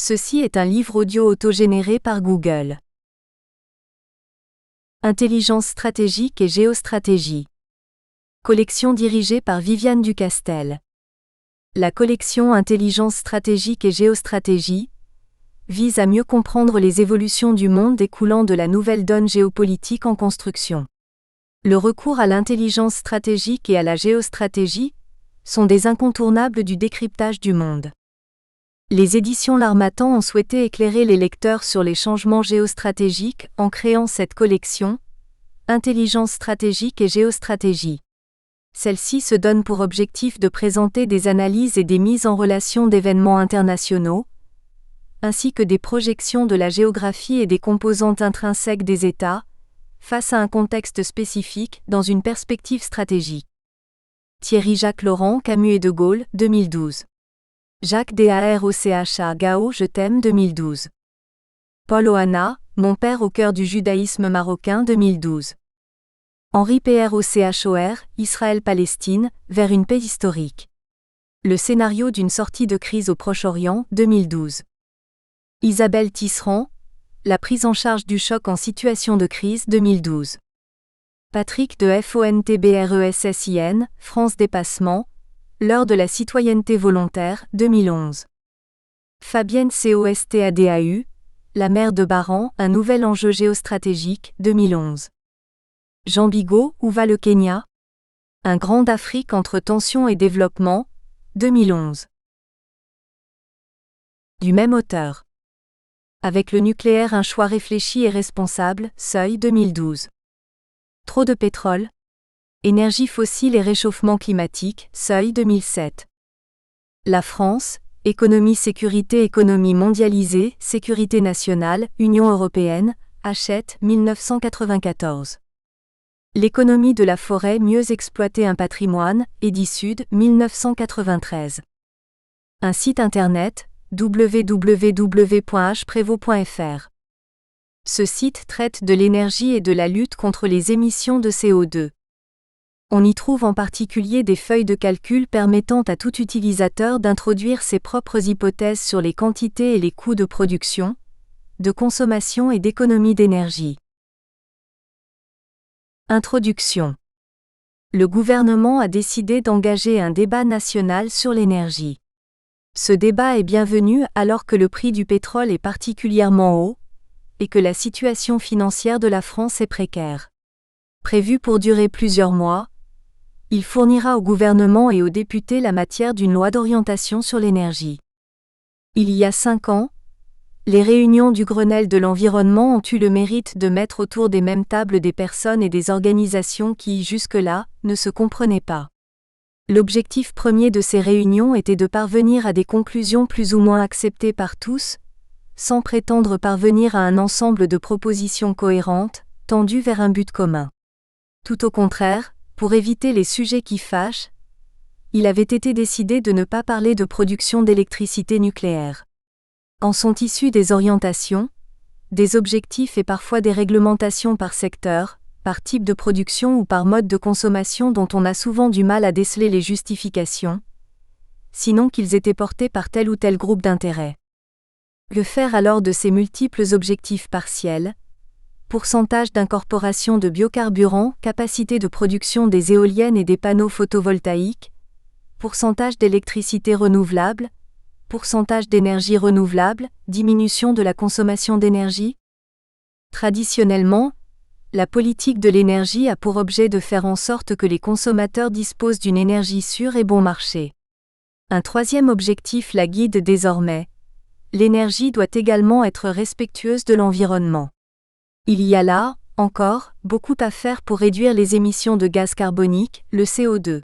Ceci est un livre audio autogénéré par Google. Intelligence stratégique et géostratégie. Collection dirigée par Viviane Ducastel. La collection Intelligence stratégique et géostratégie vise à mieux comprendre les évolutions du monde découlant de la nouvelle donne géopolitique en construction. Le recours à l'intelligence stratégique et à la géostratégie sont des incontournables du décryptage du monde. Les éditions L'Harmattan ont souhaité éclairer les lecteurs sur les changements géostratégiques en créant cette collection, Intelligence stratégique et géostratégie. Celle-ci se donne pour objectif de présenter des analyses et des mises en relation d'événements internationaux, ainsi que des projections de la géographie et des composantes intrinsèques des États, face à un contexte spécifique dans une perspective stratégique. Thierry-Jacques Laurent, Camus et De Gaulle, 2012. Jacques Darocha Gao, Je t'aime, 2012. Paul Ohana, Mon père au cœur du judaïsme marocain, 2012. Henri Prochor, Israël-Palestine, vers une paix historique. Le scénario d'une sortie de crise au Proche-Orient, 2012. Isabelle Tisserand, La prise en charge du choc en situation de crise, 2012. Patrick de Fontbressin, France Dépassement, L'heure de la citoyenneté volontaire, 2011. Fabienne Costadau, La mer de Baran, un nouvel enjeu géostratégique, 2011. Jean Bigot, Où va le Kenya ? Un grand d'Afrique entre tension et développement, 2011. Du même auteur. Avec le nucléaire, un choix réfléchi et responsable, Seuil, 2012. Trop de pétrole ? Énergie fossile et réchauffement climatique, Seuil, 2007. La France, économie sécurité économie mondialisée, sécurité nationale, Union européenne, Hachette, 1994. L'économie de la forêt, mieux exploiter un patrimoine, Edisud, 1993. Un site internet, www.hprevot.fr. Ce site traite de l'énergie et de la lutte contre les émissions de CO2. On y trouve en particulier des feuilles de calcul permettant à tout utilisateur d'introduire ses propres hypothèses sur les quantités et les coûts de production, de consommation et d'économie d'énergie. Introduction. Le gouvernement a décidé d'engager un débat national sur l'énergie. Ce débat est bienvenu alors que le prix du pétrole est particulièrement haut et que la situation financière de la France est précaire. Prévu pour durer plusieurs mois, il fournira au gouvernement et aux députés la matière d'une loi d'orientation sur l'énergie. Il y a 5 ans, les réunions du Grenelle de l'environnement ont eu le mérite de mettre autour des mêmes tables des personnes et des organisations qui, jusque-là, ne se comprenaient pas. L'objectif premier de ces réunions était de parvenir à des conclusions plus ou moins acceptées par tous, sans prétendre parvenir à un ensemble de propositions cohérentes, tendues vers un but commun. Tout au contraire, pour éviter les sujets qui fâchent, il avait été décidé de ne pas parler de production d'électricité nucléaire. En sont issues des orientations, des objectifs et parfois des réglementations par secteur, par type de production ou par mode de consommation dont on a souvent du mal à déceler les justifications, sinon qu'ils étaient portés par tel ou tel groupe d'intérêts. Que faire alors de ces multiples objectifs partiels ? Pourcentage d'incorporation de biocarburants, capacité de production des éoliennes et des panneaux photovoltaïques, pourcentage d'électricité renouvelable, pourcentage d'énergie renouvelable, diminution de la consommation d'énergie. Traditionnellement, la politique de l'énergie a pour objet de faire en sorte que les consommateurs disposent d'une énergie sûre et bon marché. Un troisième objectif la guide désormais. L'énergie doit également être respectueuse de l'environnement. Il y a là, encore, beaucoup à faire pour réduire les émissions de gaz carbonique, le CO2.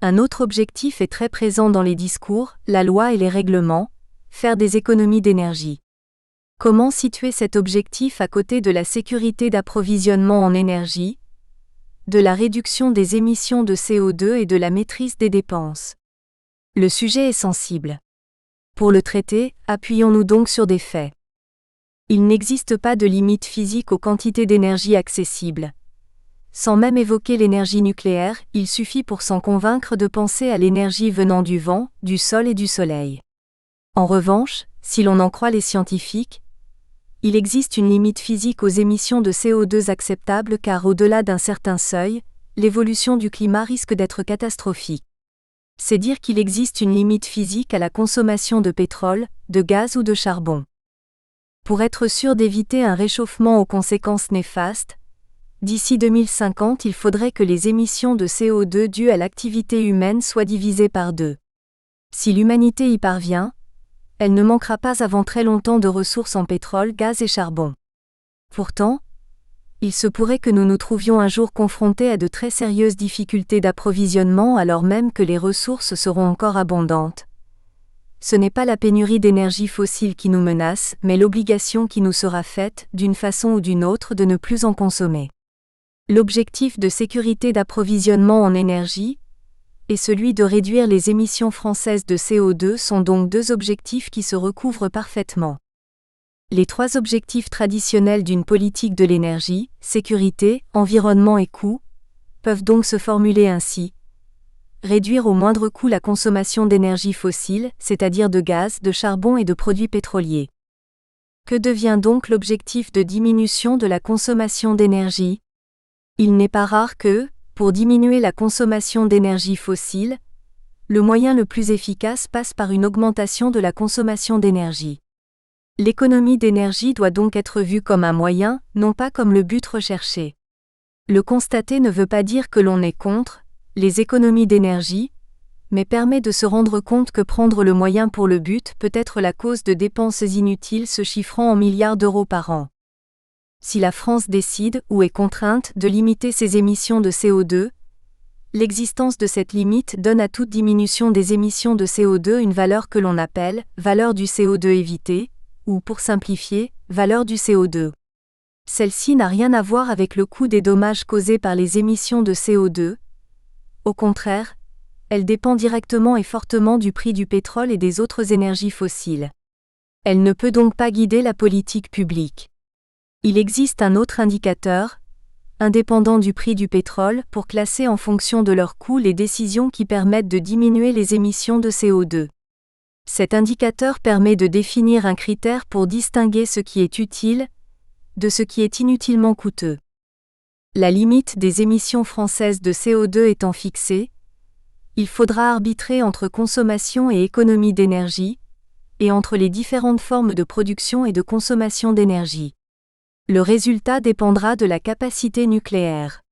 Un autre objectif est très présent dans les discours, la loi et les règlements, faire des économies d'énergie. Comment situer cet objectif à côté de la sécurité d'approvisionnement en énergie, de la réduction des émissions de CO2 et de la maîtrise des dépenses ? Le sujet est sensible. Pour le traiter, appuyons-nous donc sur des faits. Il n'existe pas de limite physique aux quantités d'énergie accessibles. Sans même évoquer l'énergie nucléaire, il suffit pour s'en convaincre de penser à l'énergie venant du vent, du sol et du soleil. En revanche, si l'on en croit les scientifiques, il existe une limite physique aux émissions de CO2 acceptables car au-delà d'un certain seuil, l'évolution du climat risque d'être catastrophique. C'est dire qu'il existe une limite physique à la consommation de pétrole, de gaz ou de charbon. Pour être sûr d'éviter un réchauffement aux conséquences néfastes, d'ici 2050 il faudrait que les émissions de CO2 dues à l'activité humaine soient divisées par 2. Si l'humanité y parvient, elle ne manquera pas avant très longtemps de ressources en pétrole, gaz et charbon. Pourtant, il se pourrait que nous nous trouvions un jour confrontés à de très sérieuses difficultés d'approvisionnement alors même que les ressources seront encore abondantes. Ce n'est pas la pénurie d'énergie fossile qui nous menace, mais l'obligation qui nous sera faite, d'une façon ou d'une autre, de ne plus en consommer. L'objectif de sécurité d'approvisionnement en énergie et celui de réduire les émissions françaises de CO2 sont donc deux objectifs qui se recouvrent parfaitement. Les 3 objectifs traditionnels d'une politique de l'énergie, sécurité, environnement et coût, peuvent donc se formuler ainsi. Réduire au moindre coût la consommation d'énergie fossile, c'est-à-dire de gaz, de charbon et de produits pétroliers. Que devient donc l'objectif de diminution de la consommation d'énergie ? Il n'est pas rare que, pour diminuer la consommation d'énergie fossile, le moyen le plus efficace passe par une augmentation de la consommation d'énergie. L'économie d'énergie doit donc être vue comme un moyen, non pas comme le but recherché. Le constater ne veut pas dire que l'on est contre les économies d'énergie, mais permet de se rendre compte que prendre le moyen pour le but peut être la cause de dépenses inutiles se chiffrant en milliards d'euros par an. Si la France décide, ou est contrainte, de limiter ses émissions de CO2, l'existence de cette limite donne à toute diminution des émissions de CO2 une valeur que l'on appelle « valeur du CO2 évité », ou pour simplifier, « valeur du CO2 ». Celle-ci n'a rien à voir avec le coût des dommages causés par les émissions de CO2. Au contraire, elle dépend directement et fortement du prix du pétrole et des autres énergies fossiles. Elle ne peut donc pas guider la politique publique. Il existe un autre indicateur, indépendant du prix du pétrole, pour classer en fonction de leur coût les décisions qui permettent de diminuer les émissions de CO2. Cet indicateur permet de définir un critère pour distinguer ce qui est utile de ce qui est inutilement coûteux. La limite des émissions françaises de CO2 étant fixée, il faudra arbitrer entre consommation et économie d'énergie, et entre les différentes formes de production et de consommation d'énergie. Le résultat dépendra de la capacité nucléaire.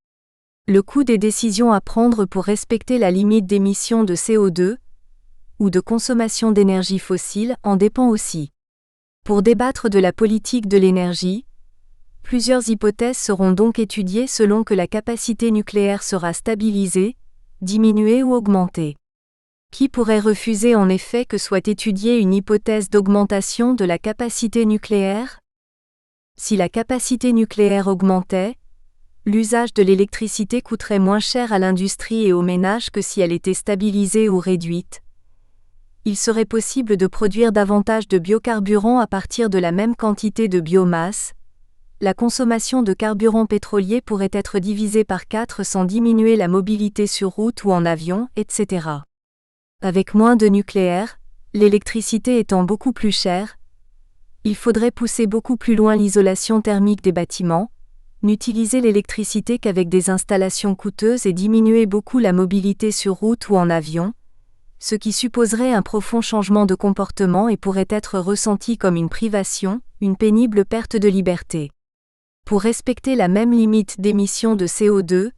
Le coût des décisions à prendre pour respecter la limite d'émission de CO2 ou de consommation d'énergie fossile en dépend aussi. Pour débattre de la politique de l'énergie, plusieurs hypothèses seront donc étudiées selon que la capacité nucléaire sera stabilisée, diminuée ou augmentée. Qui pourrait refuser en effet que soit étudiée une hypothèse d'augmentation de la capacité nucléaire ? Si la capacité nucléaire augmentait, l'usage de l'électricité coûterait moins cher à l'industrie et aux ménages que si elle était stabilisée ou réduite. Il serait possible de produire davantage de biocarburants à partir de la même quantité de biomasse. La consommation de carburants pétroliers pourrait être divisée par 4 sans diminuer la mobilité sur route ou en avion, etc. Avec moins de nucléaire, l'électricité étant beaucoup plus chère, il faudrait pousser beaucoup plus loin l'isolation thermique des bâtiments, n'utiliser l'électricité qu'avec des installations coûteuses et diminuer beaucoup la mobilité sur route ou en avion, ce qui supposerait un profond changement de comportement et pourrait être ressenti comme une privation, une pénible perte de liberté. Pour respecter la même limite d'émission de CO2,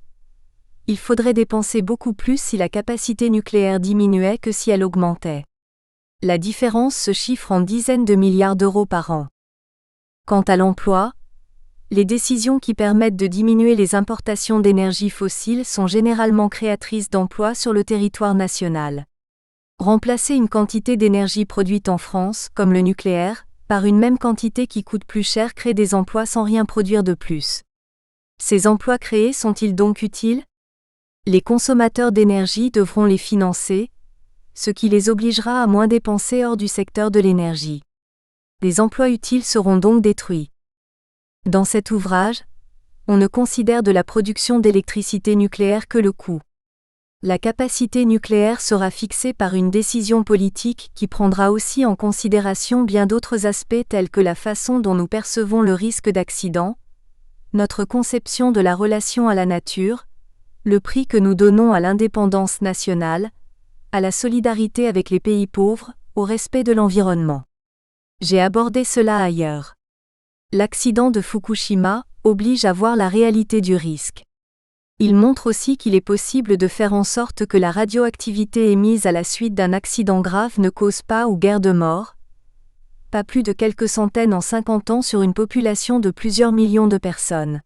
il faudrait dépenser beaucoup plus si la capacité nucléaire diminuait que si elle augmentait. La différence se chiffre en dizaines de milliards d'euros par an. Quant à l'emploi, les décisions qui permettent de diminuer les importations d'énergie fossile sont généralement créatrices d'emplois sur le territoire national. Remplacer une quantité d'énergie produite en France, comme le nucléaire, par une même quantité qui coûte plus cher crée des emplois sans rien produire de plus. Ces emplois créés sont-ils donc utiles ? Les consommateurs d'énergie devront les financer, ce qui les obligera à moins dépenser hors du secteur de l'énergie. Les emplois utiles seront donc détruits. Dans cet ouvrage, on ne considère de la production d'électricité nucléaire que le coût. La capacité nucléaire sera fixée par une décision politique qui prendra aussi en considération bien d'autres aspects tels que la façon dont nous percevons le risque d'accident, notre conception de la relation à la nature, le prix que nous donnons à l'indépendance nationale, à la solidarité avec les pays pauvres, au respect de l'environnement. J'ai abordé cela ailleurs. L'accident de Fukushima oblige à voir la réalité du risque. Il montre aussi qu'il est possible de faire en sorte que la radioactivité émise à la suite d'un accident grave ne cause pas ou guère de morts, pas plus de quelques centaines en 50 ans sur une population de plusieurs millions de personnes.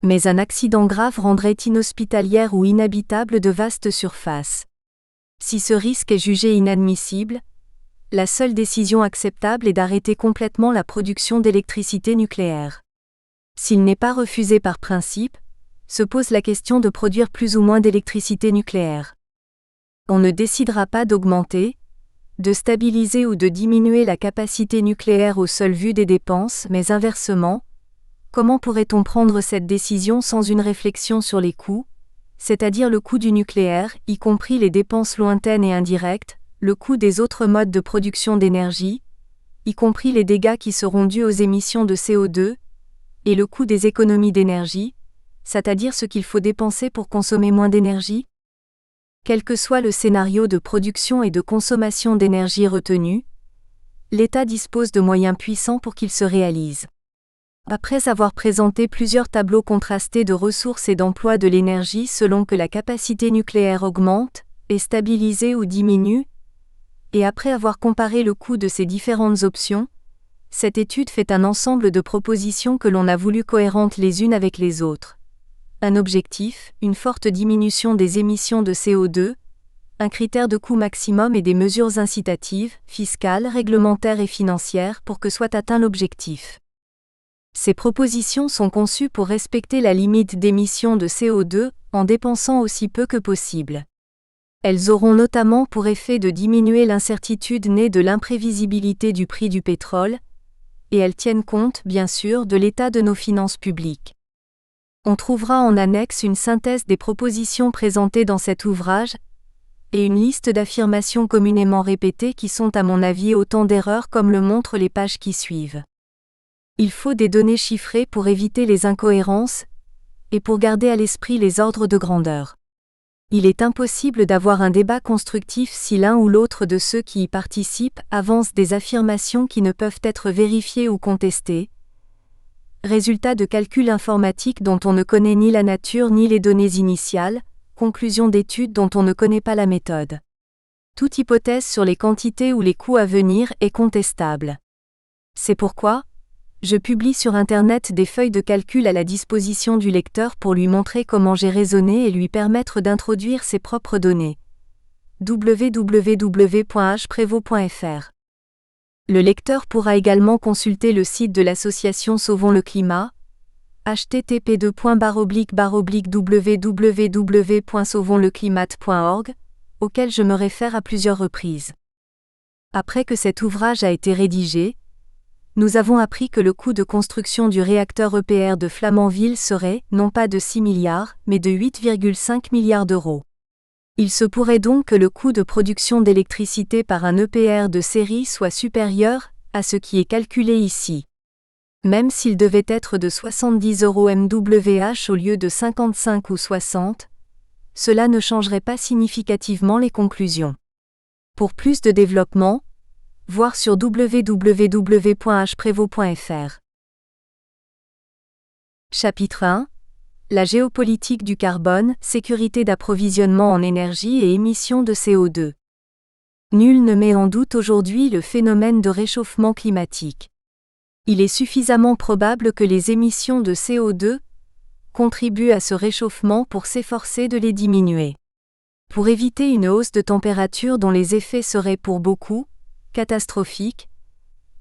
Mais un accident grave rendrait inhospitalière ou inhabitable de vastes surfaces. Si ce risque est jugé inadmissible, la seule décision acceptable est d'arrêter complètement la production d'électricité nucléaire. S'il n'est pas refusé par principe, se pose la question de produire plus ou moins d'électricité nucléaire. On ne décidera pas d'augmenter, de stabiliser ou de diminuer la capacité nucléaire au seul vu des dépenses, mais inversement, comment pourrait-on prendre cette décision sans une réflexion sur les coûts, c'est-à-dire le coût du nucléaire, y compris les dépenses lointaines et indirectes, le coût des autres modes de production d'énergie, y compris les dégâts qui seront dus aux émissions de CO2, et le coût des économies d'énergie, c'est-à-dire ce qu'il faut dépenser pour consommer moins d'énergie? Quel que soit le scénario de production et de consommation d'énergie retenu, l'État dispose de moyens puissants pour qu'il se réalise. Après avoir présenté plusieurs tableaux contrastés de ressources et d'emploi de l'énergie selon que la capacité nucléaire augmente, est stabilisée ou diminue, et après avoir comparé le coût de ces différentes options, cette étude fait un ensemble de propositions que l'on a voulu cohérentes les unes avec les autres. Un objectif, une forte diminution des émissions de CO2, un critère de coût maximum et des mesures incitatives, fiscales, réglementaires et financières pour que soit atteint l'objectif. Ces propositions sont conçues pour respecter la limite d'émissions de CO2 en dépensant aussi peu que possible. Elles auront notamment pour effet de diminuer l'incertitude née de l'imprévisibilité du prix du pétrole, et elles tiennent compte, bien sûr, de l'état de nos finances publiques. On trouvera en annexe une synthèse des propositions présentées dans cet ouvrage, et une liste d'affirmations communément répétées qui sont à mon avis autant d'erreurs comme le montrent les pages qui suivent. Il faut des données chiffrées pour éviter les incohérences, et pour garder à l'esprit les ordres de grandeur. Il est impossible d'avoir un débat constructif si l'un ou l'autre de ceux qui y participent avance des affirmations qui ne peuvent être vérifiées ou contestées, résultat de calculs informatiques dont on ne connaît ni la nature ni les données initiales, conclusion d'études dont on ne connaît pas la méthode. Toute hypothèse sur les quantités ou les coûts à venir est contestable. C'est pourquoi, je publie sur Internet des feuilles de calcul à la disposition du lecteur pour lui montrer comment j'ai raisonné et lui permettre d'introduire ses propres données. www.hprevot.fr. Le lecteur pourra également consulter le site de l'association Sauvons le climat, http://www.sauvonsleclimat.org, auquel je me réfère à plusieurs reprises. Après que cet ouvrage a été rédigé, nous avons appris que le coût de construction du réacteur EPR de Flamanville serait, non pas de 6 milliards, mais de 8,5 milliards d'euros. Il se pourrait donc que le coût de production d'électricité par un EPR de série soit supérieur à ce qui est calculé ici. Même s'il devait être de 70 € MWh au lieu de 55 ou 60, cela ne changerait pas significativement les conclusions. Pour plus de développement, voir sur www.hprevot.fr. Chapitre 1. La géopolitique du carbone, sécurité d'approvisionnement en énergie et émissions de CO2. Nul ne met en doute aujourd'hui le phénomène de réchauffement climatique. Il est suffisamment probable que les émissions de CO2 contribuent à ce réchauffement pour s'efforcer de les diminuer. Pour éviter une hausse de température dont les effets seraient pour beaucoup catastrophiques,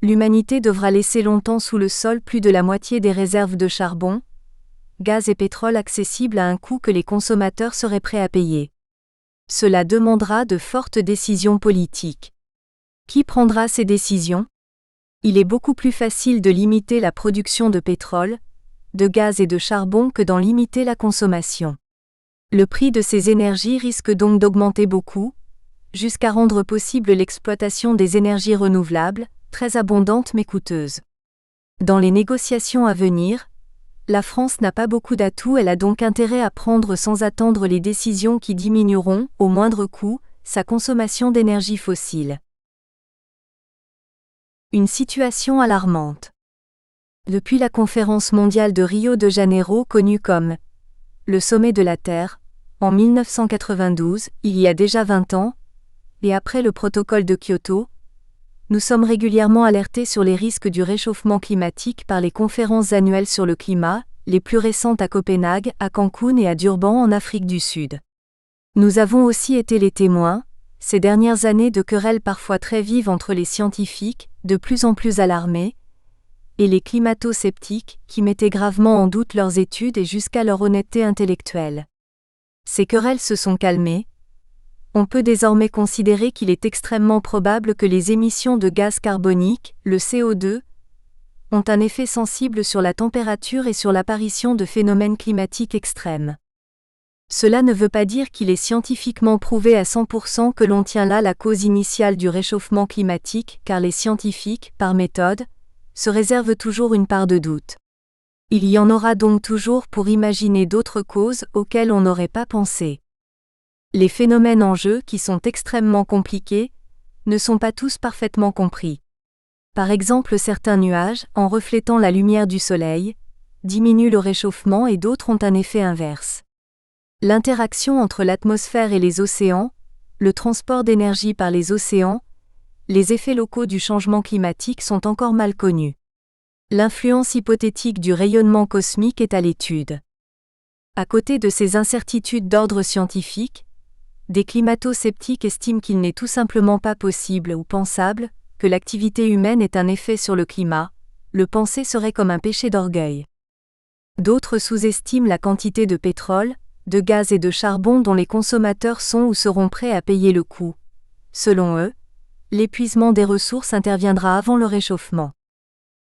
l'humanité devra laisser longtemps sous le sol plus de la moitié des réserves de charbon, gaz et pétrole accessibles à un coût que les consommateurs seraient prêts à payer. Cela demandera de fortes décisions politiques. Qui prendra ces décisions? Il est beaucoup plus facile de limiter la production de pétrole, de gaz et de charbon que d'en limiter la consommation. Le prix de ces énergies risque donc d'augmenter beaucoup, jusqu'à rendre possible l'exploitation des énergies renouvelables, très abondantes mais coûteuses. Dans les négociations à venir, la France n'a pas beaucoup d'atouts, elle a donc intérêt à prendre sans attendre les décisions qui diminueront, au moindre coût, sa consommation d'énergie fossile. Une situation alarmante. Depuis la conférence mondiale de Rio de Janeiro connue comme le sommet de la Terre, en 1992, il y a déjà 20 ans, et après le protocole de Kyoto, nous sommes régulièrement alertés sur les risques du réchauffement climatique par les conférences annuelles sur le climat, les plus récentes à Copenhague, à Cancun et à Durban en Afrique du Sud. Nous avons aussi été les témoins, ces dernières années, de querelles parfois très vives entre les scientifiques, de plus en plus alarmés, et les climato-sceptiques, qui mettaient gravement en doute leurs études et jusqu'à leur honnêteté intellectuelle. Ces querelles se sont calmées. On peut désormais considérer qu'il est extrêmement probable que les émissions de gaz carbonique, le CO2, ont un effet sensible sur la température et sur l'apparition de phénomènes climatiques extrêmes. Cela ne veut pas dire qu'il est scientifiquement prouvé à 100% que l'on tient là la cause initiale du réchauffement climatique, car les scientifiques, par méthode, se réservent toujours une part de doute. Il y en aura donc toujours pour imaginer d'autres causes auxquelles on n'aurait pas pensé. Les phénomènes en jeu, qui sont extrêmement compliqués, ne sont pas tous parfaitement compris. Par exemple, certains nuages, en reflétant la lumière du soleil, diminuent le réchauffement et d'autres ont un effet inverse. L'interaction entre l'atmosphère et les océans, le transport d'énergie par les océans, les effets locaux du changement climatique sont encore mal connus. L'influence hypothétique du rayonnement cosmique est à l'étude. À côté de ces incertitudes d'ordre scientifique, des climato-sceptiques estiment qu'il n'est tout simplement pas possible ou pensable que l'activité humaine ait un effet sur le climat, le penser serait comme un péché d'orgueil. D'autres sous-estiment la quantité de pétrole, de gaz et de charbon dont les consommateurs sont ou seront prêts à payer le coût. Selon eux, l'épuisement des ressources interviendra avant le réchauffement.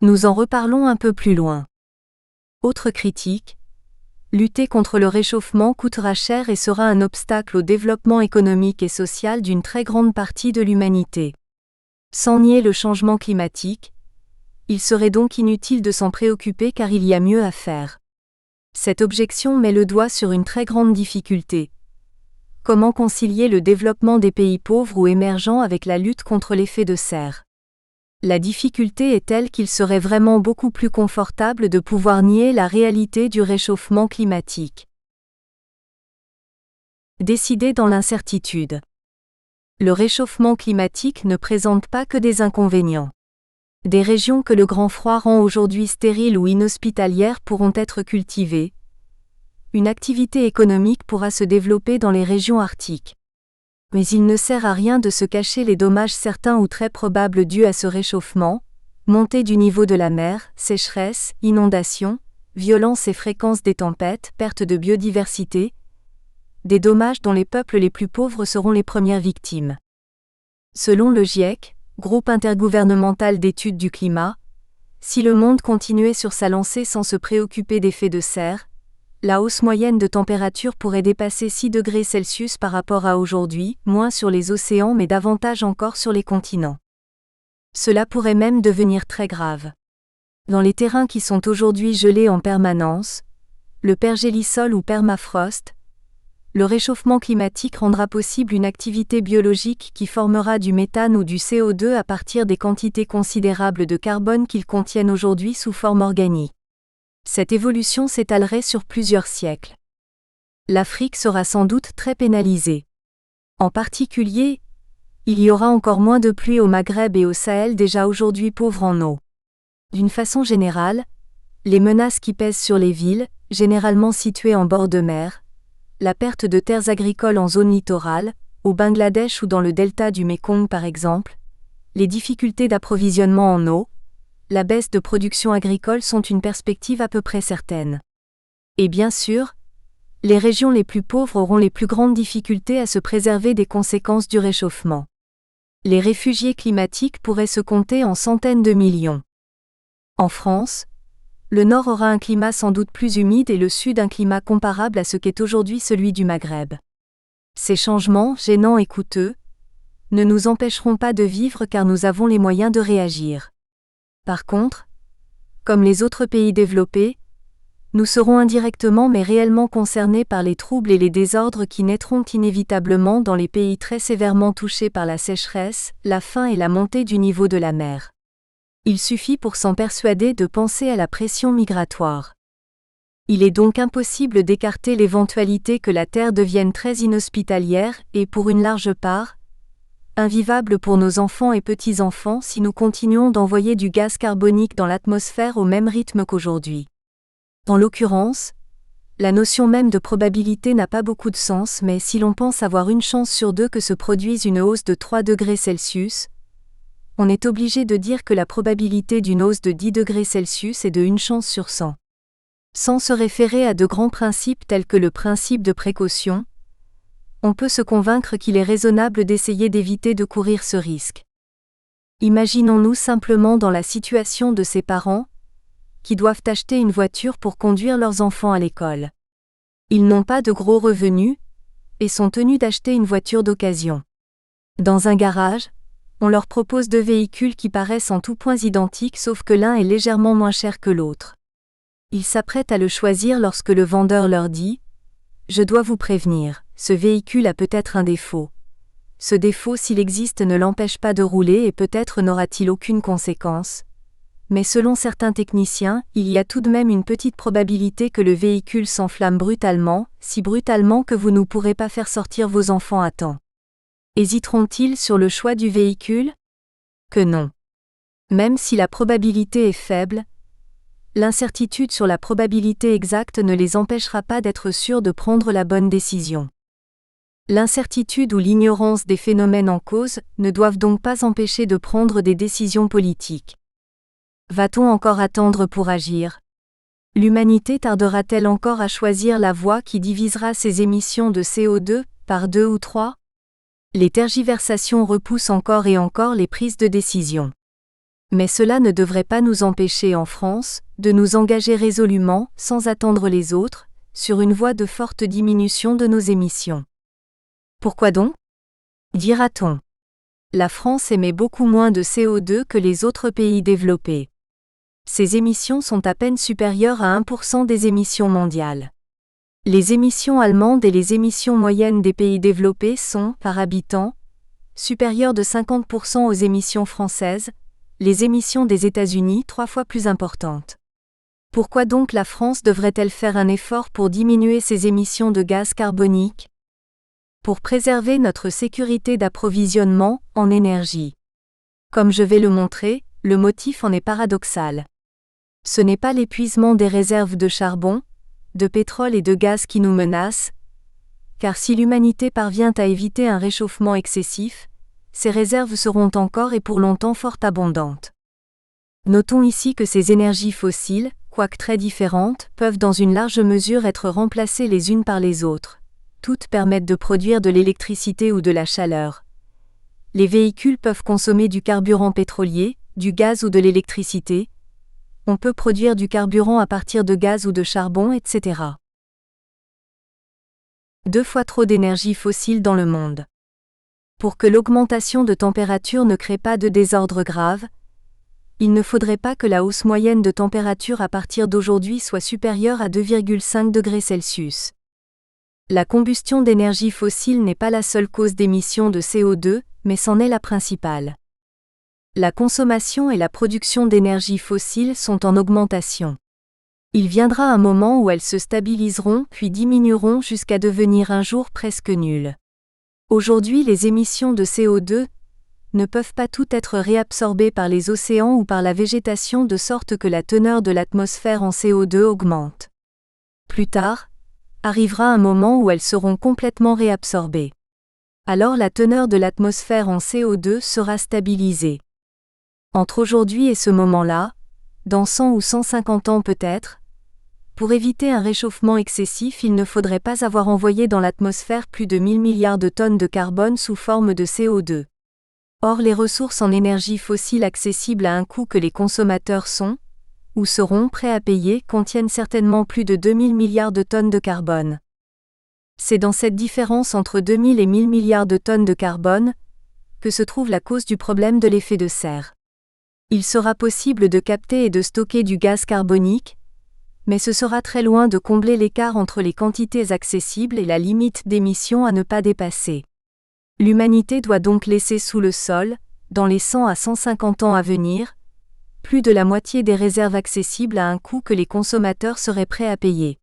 Nous en reparlons un peu plus loin. Autre critique, lutter contre le réchauffement coûtera cher et sera un obstacle au développement économique et social d'une très grande partie de l'humanité. Sans nier le changement climatique, il serait donc inutile de s'en préoccuper car il y a mieux à faire. Cette objection met le doigt sur une très grande difficulté. Comment concilier le développement des pays pauvres ou émergents avec la lutte contre l'effet de serre ? La difficulté est telle qu'il serait vraiment beaucoup plus confortable de pouvoir nier la réalité du réchauffement climatique. Décider dans l'incertitude. Le réchauffement climatique ne présente pas que des inconvénients. Des régions que le grand froid rend aujourd'hui stériles ou inhospitalières pourront être cultivées. Une activité économique pourra se développer dans les régions arctiques. Mais il ne sert à rien de se cacher les dommages certains ou très probables dus à ce réchauffement, montée du niveau de la mer, sécheresse, inondations, violence et fréquence des tempêtes, perte de biodiversité, des dommages dont les peuples les plus pauvres seront les premières victimes. Selon le GIEC, Groupe intergouvernemental d'études du climat, si le monde continuait sur sa lancée sans se préoccuper d'effets de serre, la hausse moyenne de température pourrait dépasser 6 degrés Celsius par rapport à aujourd'hui, moins sur les océans mais davantage encore sur les continents. Cela pourrait même devenir très grave. Dans les terrains qui sont aujourd'hui gelés en permanence, le pergélisol ou permafrost, le réchauffement climatique rendra possible une activité biologique qui formera du méthane ou du CO2 à partir des quantités considérables de carbone qu'ils contiennent aujourd'hui sous forme organique. Cette évolution s'étalerait sur plusieurs siècles. L'Afrique sera sans doute très pénalisée. En particulier, il y aura encore moins de pluie au Maghreb et au Sahel déjà aujourd'hui pauvres en eau. D'une façon générale, les menaces qui pèsent sur les villes, généralement situées en bord de mer, la perte de terres agricoles en zone littorale, au Bangladesh ou dans le delta du Mékong par exemple, les difficultés d'approvisionnement en eau, la baisse de production agricole sont une perspective à peu près certaine. Et bien sûr, les régions les plus pauvres auront les plus grandes difficultés à se préserver des conséquences du réchauffement. Les réfugiés climatiques pourraient se compter en centaines de millions. En France, Le nord aura un climat sans doute plus humide et le sud un climat comparable à ce qu'est aujourd'hui celui du Maghreb. Ces changements, gênants et coûteux, ne nous empêcheront pas de vivre car nous avons les moyens de réagir. Par contre, comme les autres pays développés, nous serons indirectement mais réellement concernés par les troubles et les désordres qui naîtront inévitablement dans les pays très sévèrement touchés par la sécheresse, la faim et la montée du niveau de la mer. Il suffit pour s'en persuader de penser à la pression migratoire. Il est donc impossible d'écarter l'éventualité que la Terre devienne très inhospitalière et, pour une large part, invivable pour nos enfants et petits-enfants si nous continuons d'envoyer du gaz carbonique dans l'atmosphère au même rythme qu'aujourd'hui. En l'occurrence, la notion même de probabilité n'a pas beaucoup de sens, mais si l'on pense avoir une chance sur 2 que se produise une hausse de 3 degrés Celsius, on est obligé de dire que la probabilité d'une hausse de 10 degrés Celsius est de 1 chance sur 100. Sans se référer à de grands principes tels que le principe de précaution, on peut se convaincre qu'il est raisonnable d'essayer d'éviter de courir ce risque. Imaginons-nous simplement dans la situation de ces parents, qui doivent acheter une voiture pour conduire leurs enfants à l'école. Ils n'ont pas de gros revenus, et sont tenus d'acheter une voiture d'occasion. Dans un garage, on leur propose 2 véhicules qui paraissent en tous points identiques sauf que l'un est légèrement moins cher que l'autre. Ils s'apprêtent à le choisir lorsque le vendeur leur dit « Je dois vous prévenir, ce véhicule a peut-être un défaut. Ce défaut s'il existe ne l'empêche pas de rouler et peut-être n'aura-t-il aucune conséquence. Mais selon certains techniciens, il y a tout de même une petite probabilité que le véhicule s'enflamme brutalement, si brutalement que vous ne pourrez pas faire sortir vos enfants à temps. » Hésiteront-ils sur le choix du véhicule ? Que non. Même si la probabilité est faible, l'incertitude sur la probabilité exacte ne les empêchera pas d'être sûrs de prendre la bonne décision. L'incertitude ou l'ignorance des phénomènes en cause ne doivent donc pas empêcher de prendre des décisions politiques. Va-t-on encore attendre pour agir ? L'humanité tardera-t-elle encore à choisir la voie qui divisera ses émissions de CO2 par 2 ou 3 ? Les tergiversations repoussent encore et encore les prises de décision. Mais cela ne devrait pas nous empêcher en France de nous engager résolument, sans attendre les autres, sur une voie de forte diminution de nos émissions. Pourquoi donc ? Dira-t-on. La France émet beaucoup moins de CO2 que les autres pays développés. Ces émissions sont à peine supérieures à 1% des émissions mondiales. Les émissions allemandes et les émissions moyennes des pays développés sont, par habitant, supérieures de 50% aux émissions françaises, les émissions des États-Unis 3 fois plus importantes. Pourquoi donc la France devrait-elle faire un effort pour diminuer ses émissions de gaz carbonique ? Pour préserver notre sécurité d'approvisionnement en énergie. Comme je vais le montrer, le motif en est paradoxal. Ce n'est pas l'épuisement des réserves de charbon, de pétrole et de gaz qui nous menace, car si l'humanité parvient à éviter un réchauffement excessif, ces réserves seront encore et pour longtemps fort abondantes. Notons ici que ces énergies fossiles, quoique très différentes, peuvent dans une large mesure être remplacées les unes par les autres. Toutes permettent de produire de l'électricité ou de la chaleur. Les véhicules peuvent consommer du carburant pétrolier, du gaz ou de l'électricité. On peut produire du carburant à partir de gaz ou de charbon, etc. 2 fois trop d'énergie fossile dans le monde. Pour que l'augmentation de température ne crée pas de désordre grave, il ne faudrait pas que la hausse moyenne de température à partir d'aujourd'hui soit supérieure à 2,5 degrés Celsius. La combustion d'énergie fossile n'est pas la seule cause d'émission de CO2, mais c'en est la principale. La consommation et la production d'énergie fossile sont en augmentation. Il viendra un moment où elles se stabiliseront puis diminueront jusqu'à devenir un jour presque nulles. Aujourd'hui, les émissions de CO2 ne peuvent pas toutes être réabsorbées par les océans ou par la végétation de sorte que la teneur de l'atmosphère en CO2 augmente. Plus tard, arrivera un moment où elles seront complètement réabsorbées. Alors la teneur de l'atmosphère en CO2 sera stabilisée. Entre aujourd'hui et ce moment-là, dans 100 ou 150 ans peut-être, pour éviter un réchauffement excessif, il ne faudrait pas avoir envoyé dans l'atmosphère plus de 1000 milliards de tonnes de carbone sous forme de CO2. Or les ressources en énergie fossile accessibles à un coût que les consommateurs sont, ou seront prêts à payer contiennent certainement plus de 2000 milliards de tonnes de carbone. C'est dans cette différence entre 2000 et 1000 milliards de tonnes de carbone que se trouve la cause du problème de l'effet de serre. Il sera possible de capter et de stocker du gaz carbonique, mais ce sera très loin de combler l'écart entre les quantités accessibles et la limite d'émission à ne pas dépasser. L'humanité doit donc laisser sous le sol, dans les 100 à 150 ans à venir, plus de la moitié des réserves accessibles à un coût que les consommateurs seraient prêts à payer.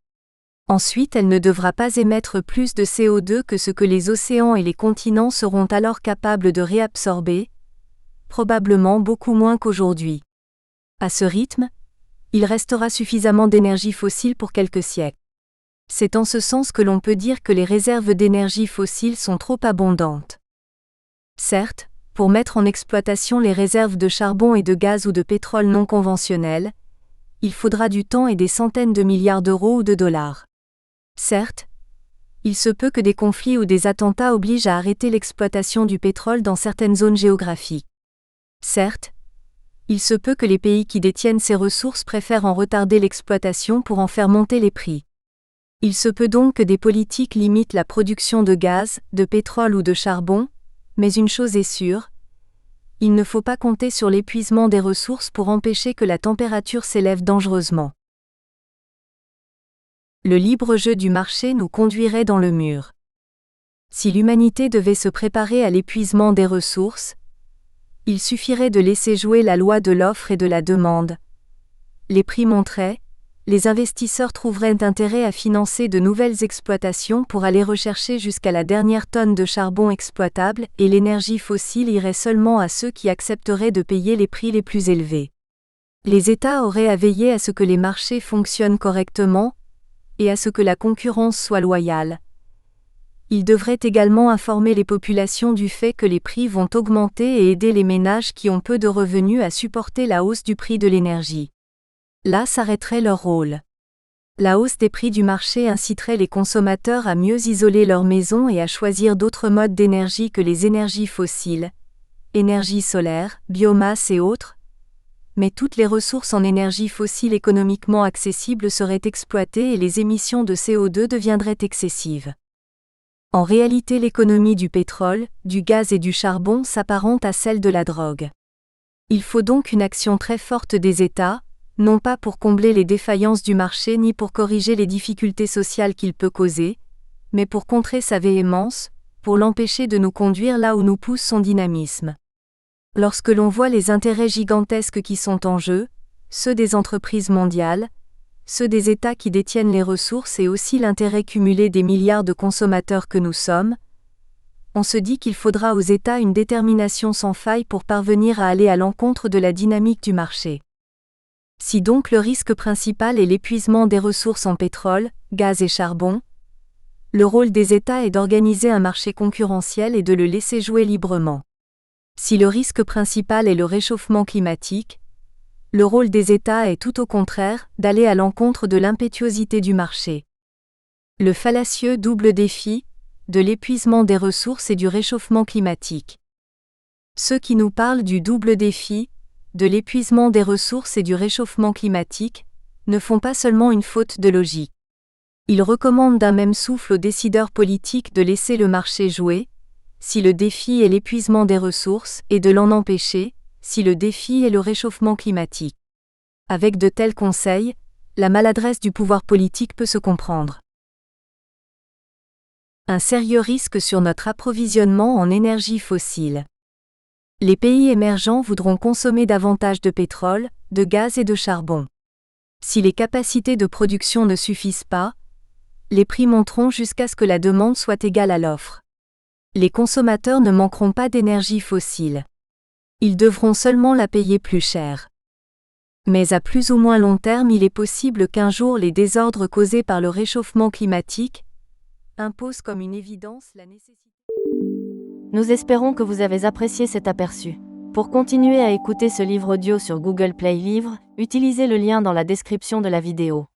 Ensuite, elle ne devra pas émettre plus de CO2 que ce que les océans et les continents seront alors capables de réabsorber, probablement beaucoup moins qu'aujourd'hui. À ce rythme, il restera suffisamment d'énergie fossile pour quelques siècles. C'est en ce sens que l'on peut dire que les réserves d'énergie fossile sont trop abondantes. Certes, pour mettre en exploitation les réserves de charbon et de gaz ou de pétrole non conventionnels, il faudra du temps et des centaines de milliards d'euros ou de dollars. Certes, il se peut que des conflits ou des attentats obligent à arrêter l'exploitation du pétrole dans certaines zones géographiques. Certes, il se peut que les pays qui détiennent ces ressources préfèrent en retarder l'exploitation pour en faire monter les prix. Il se peut donc que des politiques limitent la production de gaz, de pétrole ou de charbon, mais une chose est sûre, il ne faut pas compter sur l'épuisement des ressources pour empêcher que la température s'élève dangereusement. Le libre jeu du marché nous conduirait dans le mur. Si l'humanité devait se préparer à l'épuisement des ressources, il suffirait de laisser jouer la loi de l'offre et de la demande. Les prix monteraient, les investisseurs trouveraient intérêt à financer de nouvelles exploitations pour aller rechercher jusqu'à la dernière tonne de charbon exploitable et l'énergie fossile irait seulement à ceux qui accepteraient de payer les prix les plus élevés. Les États auraient à veiller à ce que les marchés fonctionnent correctement et à ce que la concurrence soit loyale. Ils devraient également informer les populations du fait que les prix vont augmenter et aider les ménages qui ont peu de revenus à supporter la hausse du prix de l'énergie. Là s'arrêterait leur rôle. La hausse des prix du marché inciterait les consommateurs à mieux isoler leurs maisons et à choisir d'autres modes d'énergie que les énergies fossiles, énergie solaire, biomasse et autres, mais toutes les ressources en énergie fossile économiquement accessibles seraient exploitées et les émissions de CO2 deviendraient excessives. En réalité, l'économie du pétrole, du gaz et du charbon s'apparente à celle de la drogue. Il faut donc une action très forte des États, non pas pour combler les défaillances du marché ni pour corriger les difficultés sociales qu'il peut causer, mais pour contrer sa véhémence, pour l'empêcher de nous conduire là où nous pousse son dynamisme. Lorsque l'on voit les intérêts gigantesques qui sont en jeu, ceux des entreprises mondiales, ceux des États qui détiennent les ressources et aussi l'intérêt cumulé des milliards de consommateurs que nous sommes, on se dit qu'il faudra aux États une détermination sans faille pour parvenir à aller à l'encontre de la dynamique du marché. Si donc le risque principal est l'épuisement des ressources en pétrole, gaz et charbon, le rôle des États est d'organiser un marché concurrentiel et de le laisser jouer librement. Si le risque principal est le réchauffement climatique, le rôle des États est tout au contraire, d'aller à l'encontre de l'impétuosité du marché. Le fallacieux double défi, de l'épuisement des ressources et du réchauffement climatique. Ceux qui nous parlent du double défi, de l'épuisement des ressources et du réchauffement climatique, ne font pas seulement une faute de logique. Ils recommandent d'un même souffle aux décideurs politiques de laisser le marché jouer, si le défi est l'épuisement des ressources, et de l'en empêcher, si le défi est le réchauffement climatique. Avec de tels conseils, la maladresse du pouvoir politique peut se comprendre. Un sérieux risque sur notre approvisionnement en énergie fossile. Les pays émergents voudront consommer davantage de pétrole, de gaz et de charbon. Si les capacités de production ne suffisent pas, les prix monteront jusqu'à ce que la demande soit égale à l'offre. Les consommateurs ne manqueront pas d'énergie fossile. Ils devront seulement la payer plus cher. Mais à plus ou moins long terme, il est possible qu'un jour les désordres causés par le réchauffement climatique imposent comme une évidence la nécessité. Nous espérons que vous avez apprécié cet aperçu. Pour continuer à écouter ce livre audio sur Google Play Livres, utilisez le lien dans la description de la vidéo.